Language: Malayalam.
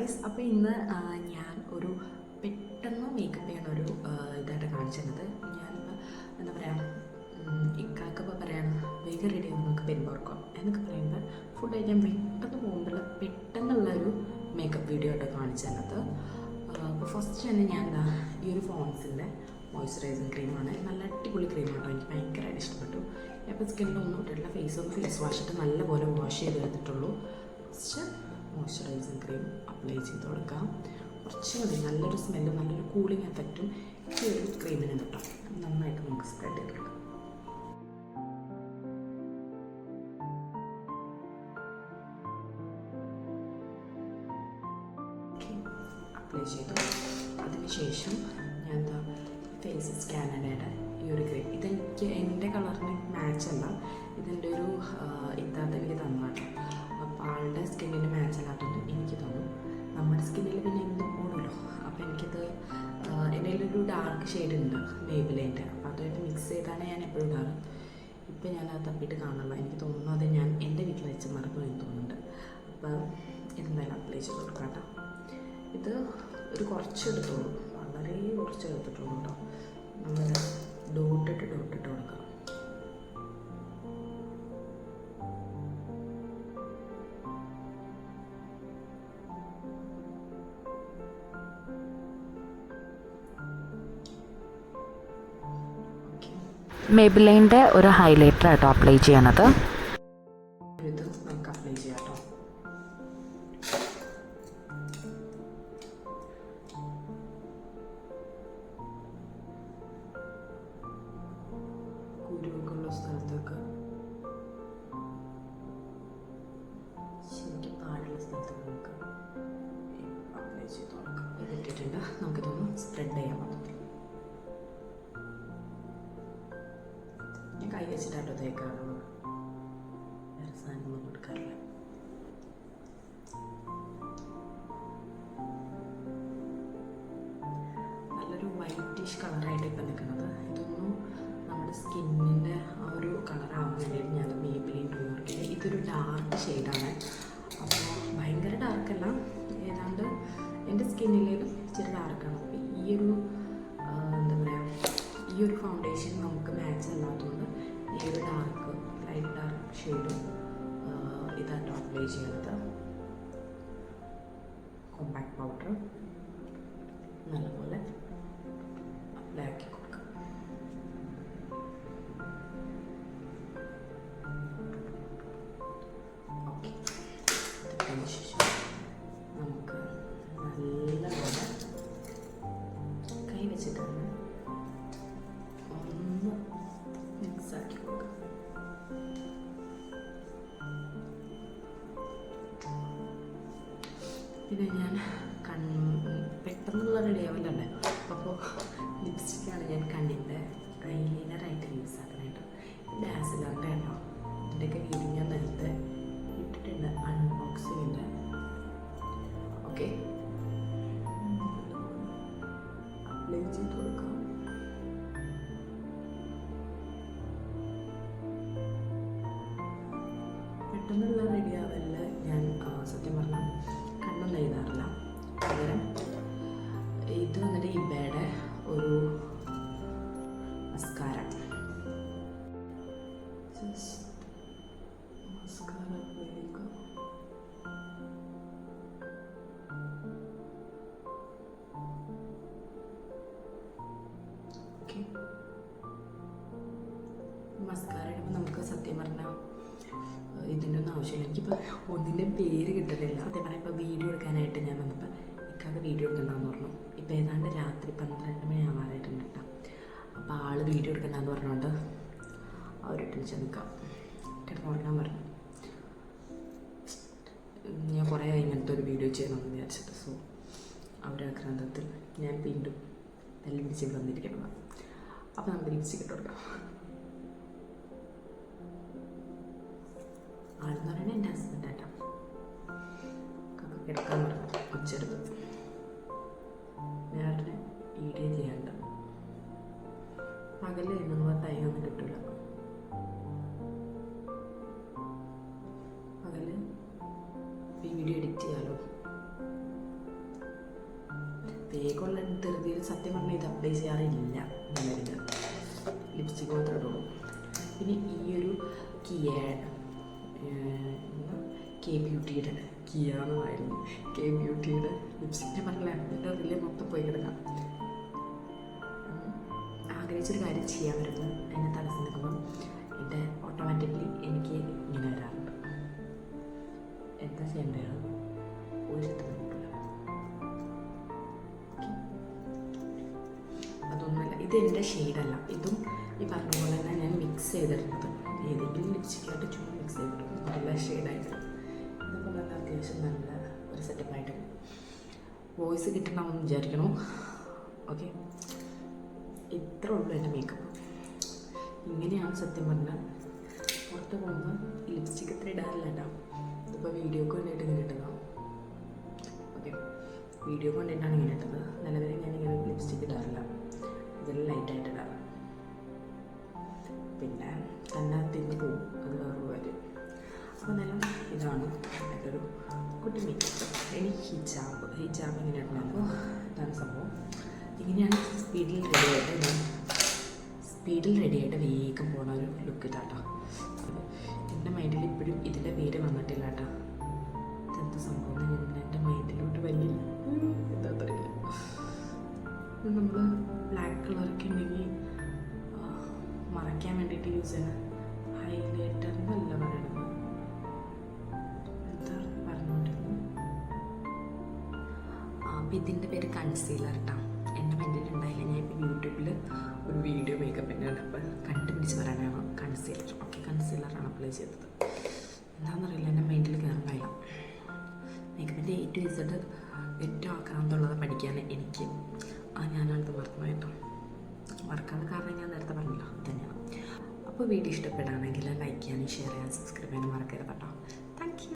ഗൈസ്, അപ്പോൾ ഇന്ന് ഞാൻ ഒരു പെട്ടെന്ന് മേക്കപ്പ് ചെയ്യണ ഒരു ഇതായിട്ട് കാണിച്ചിരുന്നത്. ഞാനിപ്പോൾ എന്താ പറയുക, ഇക്കാക്കപ്പോൾ പറയാണ് വേഗം റെഡി ആവും നമുക്ക് പെരുമ്പോർക്കാം എന്നൊക്കെ പറയുമ്പോൾ ഫുഡ് കഴിക്കാൻ പെട്ടെന്ന് പോകുമ്പോൾ പെട്ടെന്നുള്ളൊരു മേക്കപ്പ് വീഡിയോ ആയിട്ട് കാണിച്ചിരുന്നത്. അപ്പോൾ ഫസ്റ്റ് തന്നെ ഞാൻ ഈ ഒരു ഫോൺസിൻ്റെ മോയ്സ്ചറൈസിങ് ക്രീമാണ്. നല്ല അടിപൊളി ക്രീമാട്ടോ, എനിക്ക് ഭയങ്കരമായിട്ട് ഇഷ്ടപ്പെട്ടു. അപ്പോൾ സ്കിന്നിലൊന്നും ഇട്ടിട്ടില്ല, ഫേസ് ഫേസ് വാഷ് ഇട്ട് നല്ലപോലെ വാഷ് ചെയ്ത് എടുത്തിട്ടുള്ളൂ. ഫസ്റ്റ് മോയ്സ്ചറൈസിങ് ക്രീം അപ്ലൈ ചെയ്ത് കൊടുക്കാം. കുറച്ച് മതി, നല്ലൊരു സ്മെല്ലും നല്ലൊരു കൂളിംഗ് എഫക്റ്റും ഈ ഒരു ക്രീമിന് കിട്ടും. നന്നായിട്ട് നമുക്ക് സ്പ്രെഡ് ചെയ്ത് കൊടുക്കാം. അപ്ലൈ ചെയ്തു. അതിനുശേഷം ഞാൻ ഫേസ് സ്കാനഡയുടെ ഈ ഒരു ക്രീം, ഇതെനിക്ക് എൻ്റെ കളറിന് മാച്ചല്ല, ഇതിൻ്റെ ഒരു ഇത്താത്ത എനിക്ക് തന്നതാണ്. അപ്പോൾ ആളുടെ സ്കിന്നിന് മാച്ച് അല്ലാത്തതുകൊണ്ട് എനിക്ക് തോന്നും നമ്മുടെ സ്കിന്നിൽ പിന്നെ എന്തും ഓടുമല്ലോ. അപ്പോൾ എനിക്കത് എൻ്റെ കയ്യിലൊരു ഡാർക്ക് ഷെയ്ഡ് ഉണ്ട് മേബിലൈൻ്റെ, അപ്പോൾ അതുമായിട്ട് മിക്സ് ചെയ്താണ് ഞാൻ എപ്പോഴും ഇടാറ്. ഇപ്പം ഞാനത് തപ്പിയിട്ട് കാണുള്ളൂ, എനിക്ക് തോന്നുന്നു അത് ഞാൻ എൻ്റെ വീട്ടിൽ വെച്ച് മറന്നു എന്ന് തോന്നുന്നുണ്ട്. അപ്പോൾ ഇതെന്തായാലും അപ്ലൈ ചെയ്ത് കൊടുക്കാം കേട്ടോ. ഇത് ഒരു കുറച്ച് എടുത്തോളൂ, വളരെ കുറച്ച് എടുത്തിട്ടുള്ളൂ കേട്ടോ. നമ്മൾ ഡോട്ടിട്ട് കൊടുക്കാം. മേബിലൈൻ്റെ ഒരു ഹൈലൈറ്റർ ആട്ടോ അപ്ലൈ ചെയ്യണത്. ഇത് നമുക്ക് അപ്ലൈ ചെയ്യാം കേട്ടോ. കുരുവൊക്കെയുള്ള സ്ഥലത്തൊക്കെ, ശരിക്കും താഴെയുള്ള സ്ഥലത്തൊക്കെ നമുക്ക് അപ്ലൈ ചെയ്ത് കൊടുക്കാം. ഇതിട്ടിട്ടുണ്ട്, നമുക്കിതൊന്ന് സ്പ്രെഡ് ചെയ്യാൻ പറ്റത്തില്ല. ഞാൻ കൈ വെച്ചിട്ടാട്ടോ തേക്കാറുള്ളത്, വേറെ സാധനങ്ങളൊന്നും കൊടുക്കാറില്ല. നല്ലൊരു വൈറ്റിഷ് കളറായിട്ട് ഇപ്പം നിൽക്കുന്നത്. ഇതൊന്നും നമ്മുടെ സ്കിന്നിൻ്റെ ആ ഒരു കളറാവാൻ വേണ്ടിയിട്ട് ഞാൻ മേബിലിൻ ഡ്യൂർക്കിൻ്റെ ഇതൊരു ഡാർക്ക് ഷെയ്ഡാണ്. അപ്പോൾ ഭയങ്കര ഡാർക്കല്ല, ഏതാണ്ട് എൻ്റെ സ്കിന്നിലേക്കും ഇച്ചിരി ഡാർക്കാണ്. അപ്പോൾ ഈ ഒരു എന്താ പറയുക, ഈ ഒരു ഫൗണ്ടേഷൻ നമുക്ക് മാച്ച് അല്ലാത്തതുകൊണ്ട് ഈ ഒരു ഡാർക്ക് ലൈറ്റ് ഡാർക്ക് ഷെയ്ഡും ഇതായിട്ട് അപ്ലൈ ചെയ്യുന്നത്. കോമ്പാക്ട് പൗഡർ നല്ലപോലെ അപ്ലൈ ആക്കി കൊടുക്കാം. ഓക്കെ, അതിന് ശേഷം നമുക്ക് നല്ലപോലെ കൈ വെച്ചിട്ടാണ് ഒന്ന് മിക്സാക്കി കൊടുക്കാം. പിന്നെ ഞാൻ പെട്ടെന്നുള്ള റെഡി ആവില്ലല്ലേ, അപ്പോൾ ലിപ്സ്റ്റിക്കാണ് ഞാൻ കണ്ണിൻ്റെ ഐലൈനറായിട്ട് യൂസ് ആക്കാനായിട്ട്. ഡാസിലറിൻ്റെ കേട്ടോ, ഇതിൻ്റെയൊക്കെ വീഡിയോ ഞാൻ നേരത്തെ ഇട്ടിട്ടുണ്ട് അൺബോക്സിങ്ങിൻ്റെ. ഓക്കെ, അപ്ലൈ ചെയ്ത് കൊടുക്കാം. പെട്ടെന്നുള്ള റെഡി ആവല്ല. ഞാൻ സത്യം പറഞ്ഞാൽ കണ്ണൊന്നും എഴുതാറില്ല, പകരം ഇത് വന്നിട്ട് ഇബയുടെ ഒരു മസ്കാര. മസ്കാര ഉപയോഗിക്കാം. ഓക്കെ, മസ്കാര ഇടുമ്പോൾ നമുക്ക് സത്യം പറഞ്ഞാൽ ഇതിൻ്റെ ഒന്നും ആവശ്യമില്ല. എനിക്കിപ്പോൾ ഒന്നിൻ്റെ പേര് കിട്ടുന്നില്ല. സത്യം പറഞ്ഞാൽ ഇപ്പോൾ വീഡിയോ എടുക്കാനായിട്ട് ഞാൻ വന്നപ്പോൾ ഇക്കാതെ വീഡിയോ എടുക്കണ്ടെന്ന് പറഞ്ഞു. ഇപ്പോൾ ഏതാണ്ട് രാത്രി 12 മണി ആവാറായിട്ടുണ്ട് കേട്ടോ. അപ്പോൾ ആൾ വീഡിയോ എടുക്കണ്ടെന്ന് പറഞ്ഞുകൊണ്ട് അവരിട്ട് വെച്ച് നിൽക്കാം, കിടന്നുറങ്ങാൻ പറഞ്ഞു. ഞാൻ കുറേ ഇങ്ങനത്തെ ഒരു വീഡിയോ ചെയ്യണമെന്ന് വിചാരിച്ചിട്ട്, സോ അവരാഗ്രഹത്തിൽ ഞാൻ വീണ്ടും നല്ല പിടിച്ച് വന്നിരിക്കുന്നതാണ്. അപ്പോൾ നമുക്ക് ലിപ്സ്റ്റിക് ഇട്ട് കൊടുക്കാം. ആളെന്ന് പറയുന്നത് എൻ്റെ ഹസ്ബൻഡ് ആയിട്ടാ. കിടക്കാൻ പറഞ്ഞു ഉച്ചെടുത്ത്, വേറെ വീഡിയോ ചെയ്യാണ്ട്. പകല് എണ്ണുമ്പോൾ തൈയൊന്നും കിട്ടില്ല. പകല് വീഡിയോ എഡിറ്റ് ചെയ്യാമല്ലോ. വേഗമുള്ള ധൃതിയിൽ സത്യം പറഞ്ഞാൽ ഇത് അപ്ലൈ ചെയ്യാറില്ല ഞാനിത് ലിപ്സ്റ്റിക് മാത്രമേ ഇടുള്ളൂ. പിന്നെ ഈ ഒരു കെ ബ്യൂട്ടിയുടെ കിയാണെന്നായിരുന്നു കെ ബ്യൂട്ടിയുടെ ലിപ്സ്റ്റിക്കിൻ്റെ പറഞ്ഞ എൻ്റെ റിലേ മൊത്തം പോയി കിടക്കാം. ആഗ്രഹിച്ചൊരു കാര്യം ചെയ്യാൻ വരുമ്പോൾ എന്നെ തടസ്സം നിൽക്കുമ്പം ഇത് ഓട്ടോമാറ്റിക്കലി എനിക്ക് ഇങ്ങനെ വരാറുണ്ട്. എന്താ ചെയ്യേണ്ടത്? ഒരു ബുദ്ധിമുട്ടില്ല. അതൊന്നുമല്ല, ഇത് എൻ്റെ ഷെയ്ഡല്ല. ഇതും ഈ പറഞ്ഞ പോലെ തന്നെ ഞാൻ മിക്സ് ചെയ്തിട്ടുള്ളത് ഏതെങ്കിലും ലിപ്സ്റ്റിക്കായിട്ട് ചുമ്മാ മിക്സ് ചെയ്തിട്ടുണ്ട് നല്ല ഷെയ്ഡായിട്ട്. ഇതൊക്കെ നല്ല അത്യാവശ്യം നല്ല ഒരു സെറ്റപ്പായിട്ട് വോയിസ് കിട്ടണമെന്ന് വിചാരിക്കണോ? ഓക്കെ, ഇത്ര ഉള്ളൂ എൻ്റെ മേക്കപ്പ്. ഇങ്ങനെയാണ് സത്യം പറഞ്ഞാൽ പുറത്ത് പോകുമ്പോൾ ലിപ്സ്റ്റിക്ക് ഇത്ര ഇടാറില്ല കേട്ടോ. ഇതിപ്പോൾ വീഡിയോക്ക് വേണ്ടിയിട്ട് ഇങ്ങനെ ഇട്ടതാണ്. ഓക്കെ, വീഡിയോ കൊണ്ടിട്ടാണ് ഇങ്ങനെ ഇട്ടത്. നിലവിൽ ഞാനിങ്ങനെ ലിപ്സ്റ്റിക്ക് ഇടാറില്ല, ഇതിൽ ലൈറ്റായിട്ട് ഇടാറ്. പിന്നെ തന്നെ തിന്ന് പോകും, അത് വേറൊരു കാര്യം. അപ്പോൾ നല്ല ഇതാണ് എൻ്റെ ഒരു കുട്ടി മേക്കപ്പ്. ഇനി ഹിജാബ് ഇങ്ങനെ ഇടണമല്ലോ. ഇതാണ് സംഭവം. ഇങ്ങനെയാണ് സ്പീഡിൽ റെഡിയായിട്ട് വേഗം പോണ ഒരു ലുക്ക് ഇതാട്ടോ. എൻ്റെ മൈൻഡിൽ ഇപ്പോഴും ഇതിൻ്റെ പേര് വന്നിട്ടില്ല കേട്ടോ. ഇതെന്താ സംഭവം എൻ്റെ മൈൻഡിലോട്ട് വരില്ല, എന്താ അറിയില്ല. നമ്മൾ ബ്ലാക്ക് കളറൊക്കെ ഉണ്ടെങ്കിൽ മറയ്ക്കാൻ വേണ്ടിയിട്ട് യൂസ് ചെയ്യുന്ന ഹൈലൈറ്റർ എന്നല്ല പറയണത്, എന്താ പറഞ്ഞോണ്ടിരുന്നു. അപ്പം ഇതിൻ്റെ പേര് കൺസീലർ കേട്ടോ. എൻ്റെ മൈൻഡിൽ ഉണ്ടായില്ല. ഞാൻ ഇപ്പോൾ യൂട്യൂബിൽ ഒരു വീഡിയോ മേക്കപ്പിൻ്റെ കണ്ടപ്പോൾ കണ്ടുപിടിച്ച് പറയാനാണ് കൺസീലർ. ഓക്കെ, കൺസീലറാണ് അപ്ലൈ ചെയ്തത്. എന്താണെന്നറിയില്ല, എൻ്റെ മൈൻഡിൽ കയറുന്നില്ല. മേക്കപ്പിൻ്റെ ഏറ്റവും ഇസഡ് ഏറ്റവും ആക്രാന്തമുള്ളത് പഠിക്കാൻ എനിക്ക് ഞാനത് മറന്നുപോയിട്ടോ. മറക്കാനുള്ള കാരണം ഞാൻ നേരത്തെ പറഞ്ഞല്ലോ, തന്നെയാണ്. അപ്പോൾ വീഡിയോ ഇഷ്ടപ്പെടുകയാണെങ്കിൽ ലൈക്ക് ചെയ്യാനും ഷെയർ ചെയ്യാനും സബ്സ്ക്രൈബ് ചെയ്യാനും മറക്കരുത് കേട്ടോ. Thank you.